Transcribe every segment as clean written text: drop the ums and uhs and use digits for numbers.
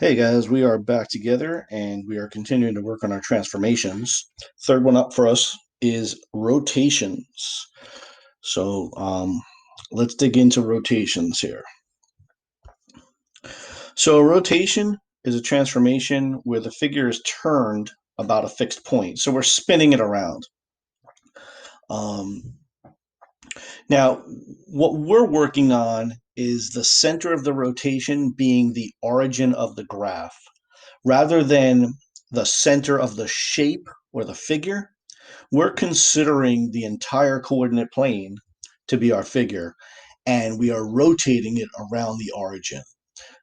Hey guys, we are back together and we are continuing to work on our transformations. Third one up for us is rotations. So let's dig into rotations here. So a rotation is a transformation where the figure is turned about a fixed point. So we're spinning it around. Um, Now, what we're working on is the center of the rotation being the origin of the graph rather than the center of the shape or the figure. We're considering the entire coordinate plane to be our figure, and we are rotating it around the origin.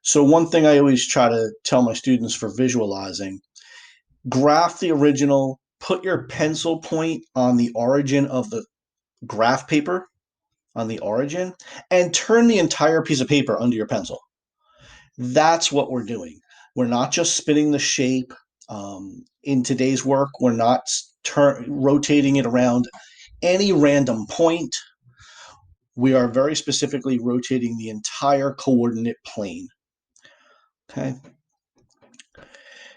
So one thing I always try to tell my students for visualizing, graph the original, put your pencil point on the origin of the graph paper, on the origin, and turn the entire piece of paper under your pencil. That's what we're doing. We're not just spinning the shape. In today's work, we're not rotating it around any random point. We are very specifically rotating the entire coordinate plane. Okay.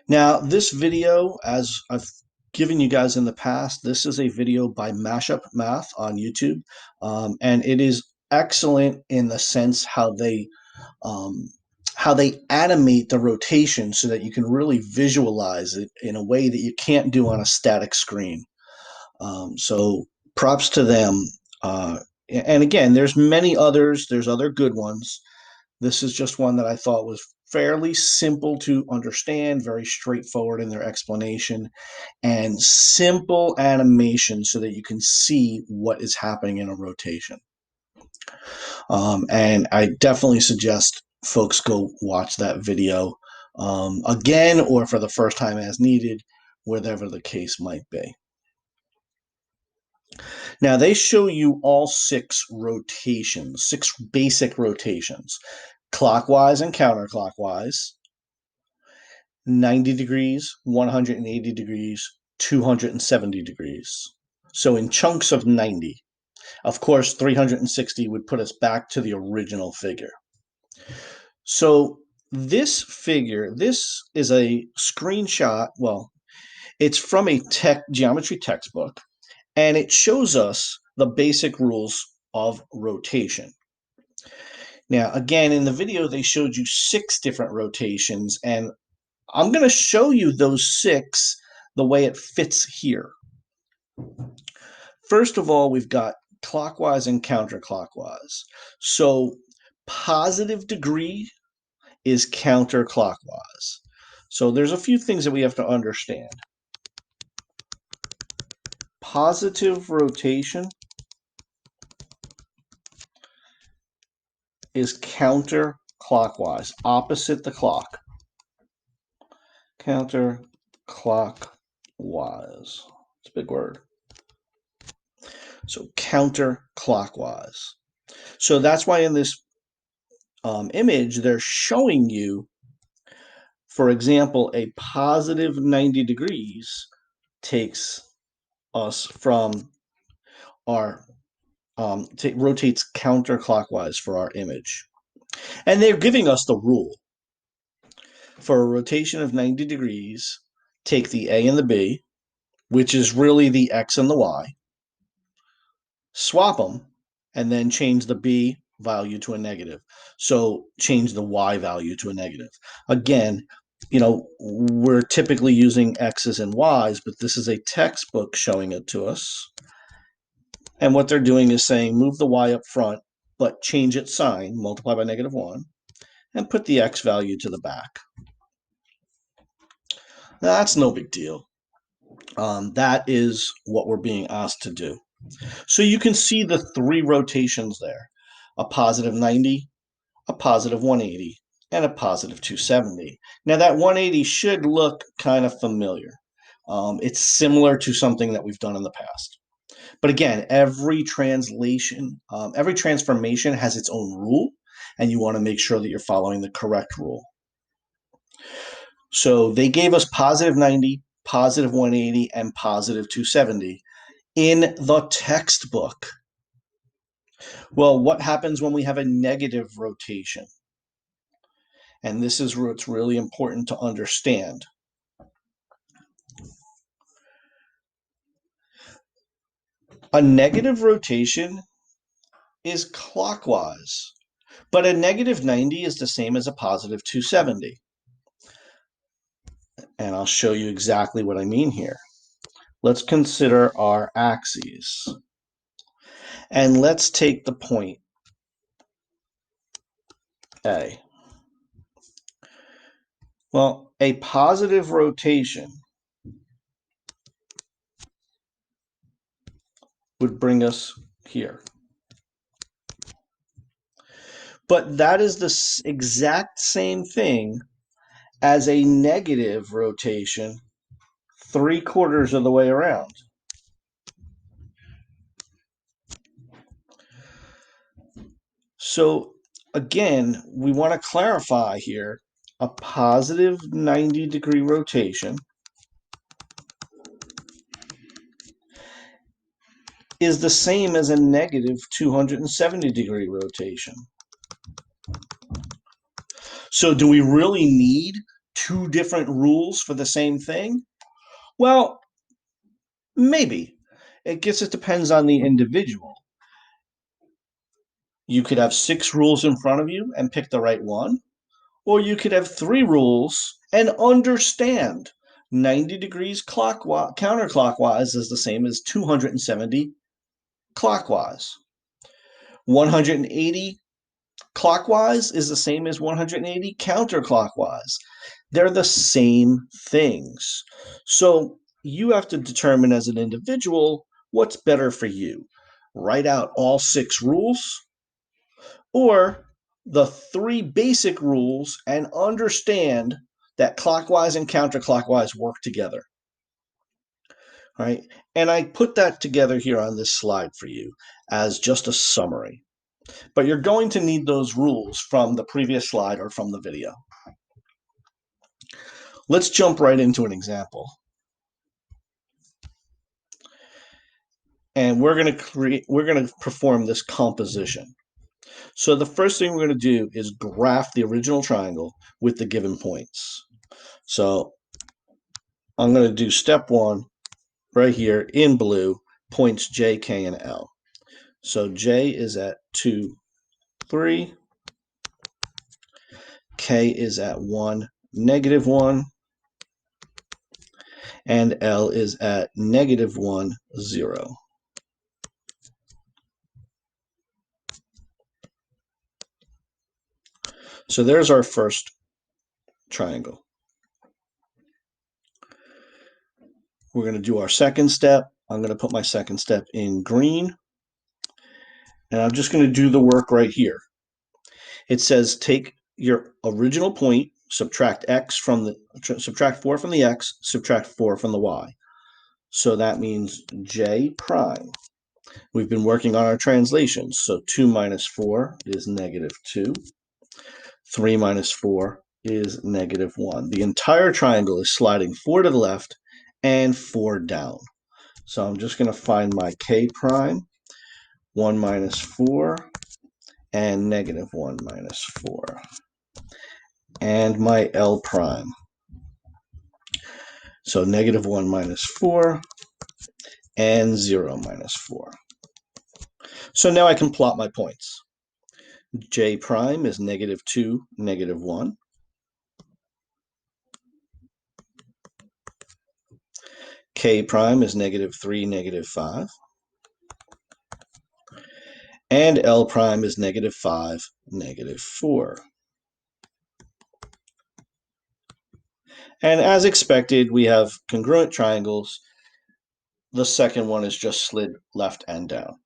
Now, this video, as I've given you guys in the past, this is a video by Mashup Math on YouTube, and it is excellent in the sense um, how they animate the rotation so that you can really visualize it in a way that you can't do on a static screen. So props to them. And again, there's many others. There's other good ones. This is just one that I thought was fairly simple to understand, very straightforward in their explanation, and simple animation so that you can see what is happening in a rotation. And I definitely suggest folks go watch that video again or for the first time as needed, whatever the case might be. Now they show you all six rotations, six basic rotations, clockwise and counterclockwise, 90 degrees, 180 degrees, 270 degrees. So in chunks of 90. Of course, 360 would put us back to the original figure. So this figure, this is a screenshot. Well, it's from a geometry textbook, and it shows us the basic rules of rotation. Now, again, in the video, they showed you six different rotations, and I'm going to show you those six the way it fits here. First of all, we've got clockwise and counterclockwise. So positive degree is counterclockwise. So there's a few things that we have to understand. Positive rotation is counterclockwise, opposite the clock. Counterclockwise. It's a big word. So counterclockwise. So that's why in this image, they're showing you, for example, a positive 90 degrees takes us from our, rotates counterclockwise for our image. And they're giving us the rule. For a rotation of 90 degrees, take the A and the B, which is really the X and the Y, swap them, and then change the B value to a negative. So change the Y value to a negative. Again, we're typically using X's and Y's, but this is a textbook showing it to us. And what they're doing is saying move the Y up front, but change its sign, multiply by -1, and put the X value to the back. Now, that's no big deal. That is what we're being asked to do. So you can see the three rotations there, a positive 90, a positive 180, and a positive 270. Now that 180 should look kind of familiar. It's similar to something that we've done in the past. But again, every transformation has its own rule, and you want to make sure that you're following the correct rule. So they gave us positive 90, positive 180, and positive 270 in the textbook. Well, what happens when we have a negative rotation? And this is where it's really important to understand. A negative rotation is clockwise, but a negative 90 is the same as a positive 270. And I'll show you exactly what I mean here. Let's consider our axes. And let's take the point A. Well, a positive rotation would bring us here. But that is the exact same thing as a negative rotation 3/4 of the way around. So again, we want to clarify here, a positive 90-degree rotation is the same as a negative 270-degree rotation. So do we really need two different rules for the same thing? Well, maybe. I guess it depends on the individual. You could have 6 rules in front of you and pick the right one, or you could have 3 rules and understand 90 degrees clockwise, counterclockwise is the same as 270 clockwise. 180 clockwise is the same as 180 counterclockwise. They're the same things. So you have to determine as an individual what's better for you. Write out all 6 rules, or the 3 basic rules and understand that clockwise and counterclockwise work together. All right? And I put that together here on this slide for you as just a summary. But you're going to need those rules from the previous slide or from the video. Let's jump right into an example. And we're going to perform this composition. So the first thing we're going to do is graph the original triangle with the given points. So I'm going to do step 1 right here in blue, points J, K, and L. So J is at 2, 3. K is at 1, -1. And L is at -1, 0. So there's our first triangle. We're going to do our second step. I'm going to put my second step in green. And I'm just going to do the work right here. It says take your original point, subtract 4 from the x, subtract 4 from the y. So that means J prime. We've been working on our translations. So 2 minus 4 is -2. 3 minus 4 is -1. The entire triangle is sliding 4 to the left and 4 down. So I'm just going to find my K prime, 1 minus 4, and -1 minus 4. And my L prime. So -1 minus 4 and 0 minus 4. So now I can plot my points. J prime is -2, -1. K prime is -3, -5. And L prime is -5, -4. And as expected, we have congruent triangles. The second one is just slid left and down.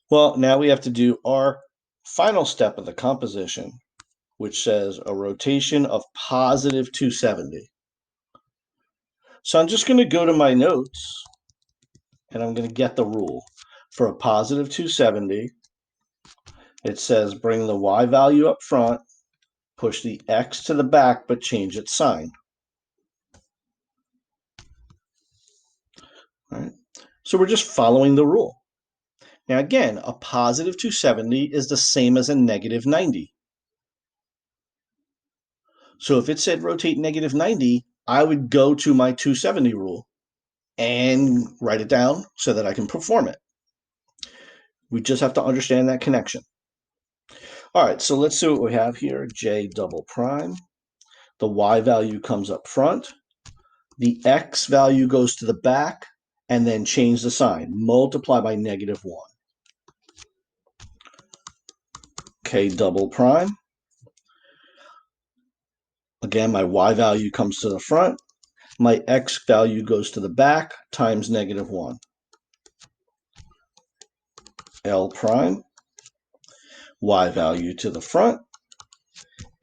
Well, now we have to do our final step of the composition, which says a rotation of positive 270. So I'm just going to go to my notes, and I'm going to get the rule. For a positive 270, it says bring the y value up front, push the x to the back, but change its sign. All right. So we're just following the rule. Now again, a positive 270 is the same as a negative 90. So if it said rotate negative 90, I would go to my 270 rule and write it down so that I can perform it. We just have to understand that connection. All right, so let's see what we have here. J double prime. The y value comes up front. The x value goes to the back, and then change the sign. Multiply by negative 1. K double prime. Again, my y value comes to the front. My x value goes to the back times negative 1. L prime. Y value to the front.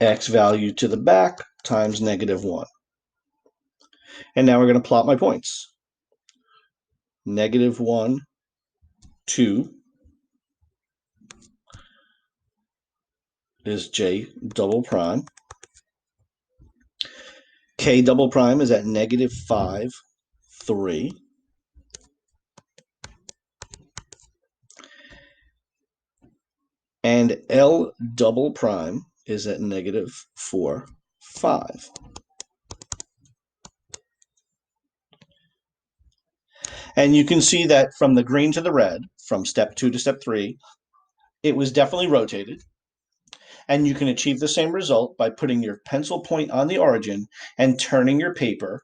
X value to the back times negative 1. And now we're going to plot my points. Negative 1, 2 is J double prime. K double prime is at negative 5, 3. And L double prime is at negative 4, 5. And you can see that from the green to the red, from step 2 to step 3, it was definitely rotated. And you can achieve the same result by putting your pencil point on the origin and turning your paper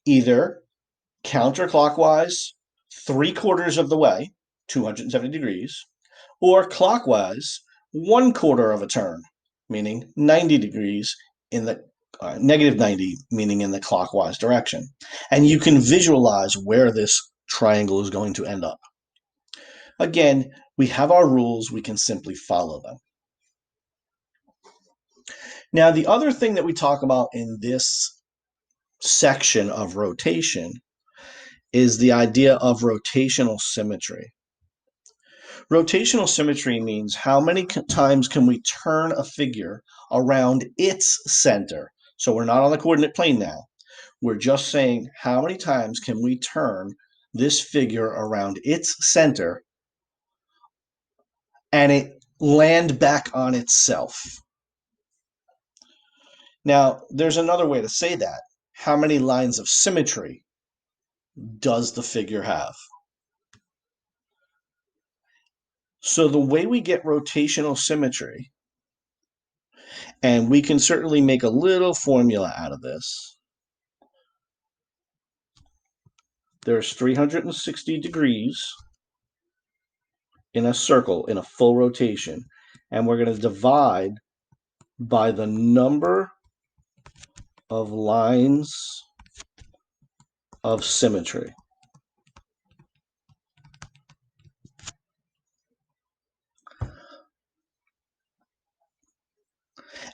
either counterclockwise 3/4 of the way, 270 degrees, or clockwise 1/4 of a turn, meaning 90 degrees in the negative 90, meaning in the clockwise direction. And you can visualize where this triangle is going to end up. Again, we have our rules, we can simply follow them. Now, the other thing that we talk about in this section of rotation is the idea of rotational symmetry. Rotational symmetry means how many times can we turn a figure around its center. So we're not on the coordinate plane now. We're just saying how many times can we turn this figure around its center and it land back on itself. Now, there's another way to say that. How many lines of symmetry does the figure have? So the way we get rotational symmetry, and we can certainly make a little formula out of this. There's 360 degrees in a circle, in a full rotation, and we're going to divide by the number of lines of symmetry.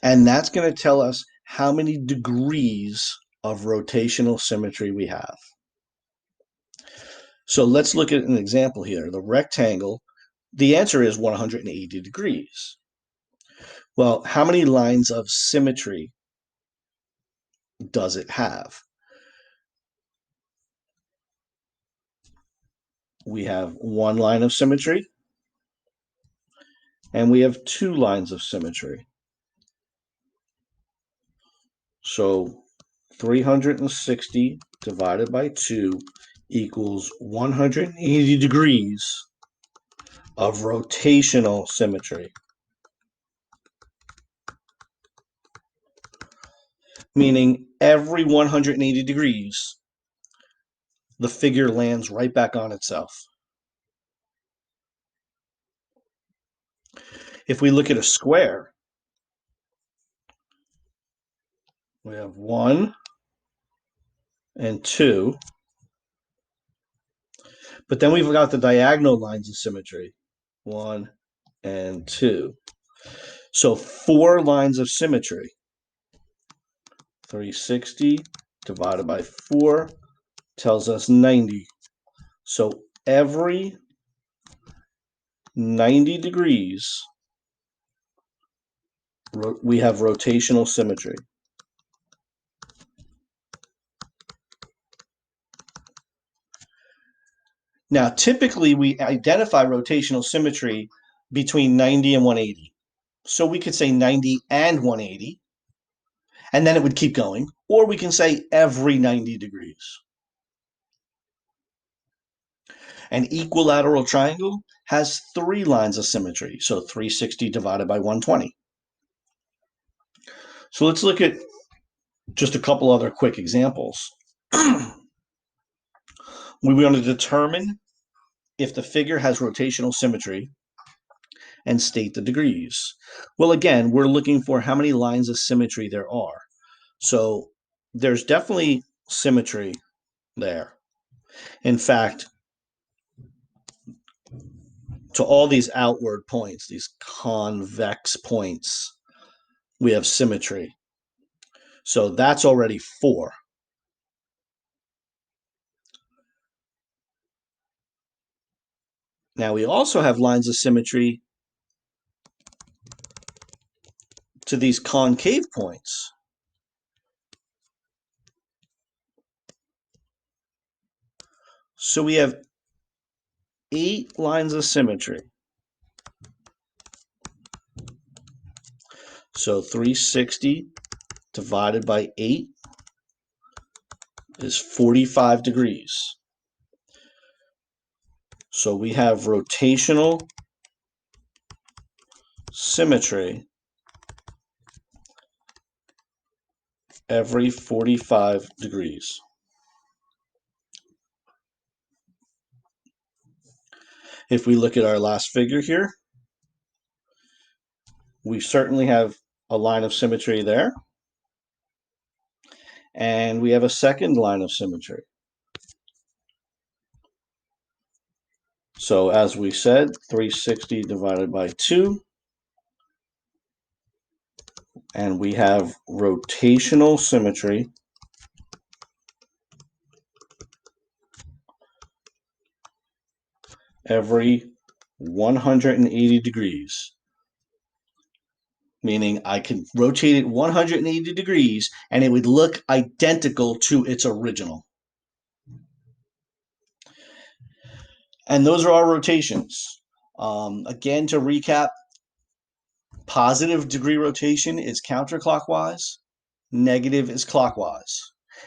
And that's going to tell us how many degrees of rotational symmetry we have. So let's look at an example here. The rectangle, the answer is 180 degrees. Well, how many lines of symmetry does it have? We have one line of symmetry, and we have two lines of symmetry. So 360 divided by 2 equals 180 degrees of rotational symmetry. Meaning every 180 degrees, the figure lands right back on itself. If we look at a square, we have 1 and 2, but then we've got the diagonal lines of symmetry, 1 and 2. So 4 lines of symmetry. 360 divided by 4 tells us 90. So every 90 degrees, we have rotational symmetry. Now, typically we identify rotational symmetry between 90 and 180. So we could say 90 and 180, and then it would keep going, or we can say every 90 degrees. An equilateral triangle has 3 lines of symmetry, so 360 divided by 120. So let's look at just a couple other quick examples. We want to determine if the figure has rotational symmetry and state the degrees. Well, again, we're looking for how many lines of symmetry there are. So there's definitely symmetry there. In fact, to all these outward points, these convex points, we have symmetry. So that's already 4. Now we also have lines of symmetry to these concave points. So we have 8 lines of symmetry. So 360 divided by 8 is 45 degrees. So we have rotational symmetry every 45 degrees. If we look at our last figure here, we certainly have a line of symmetry there. And we have a second line of symmetry. So as we said, 360 divided by 2. And we have rotational symmetry every 180 degrees. Meaning I can rotate it 180 degrees and it would look identical to its original. And those are our rotations. Again, to recap, positive degree rotation is counterclockwise, negative is clockwise.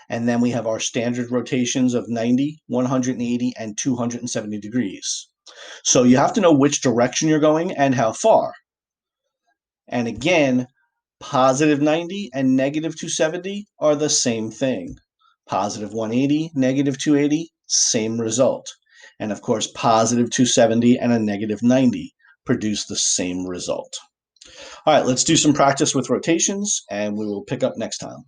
And then we have our standard rotations of 90, 180, and 270 degrees. So you have to know which direction you're going and how far. And again, positive 90 and negative 270 are the same thing. Positive 180, negative 280, same result. And of course, positive 270 and a negative 90 produce the same result. All right, let's do some practice with rotations, and we will pick up next time.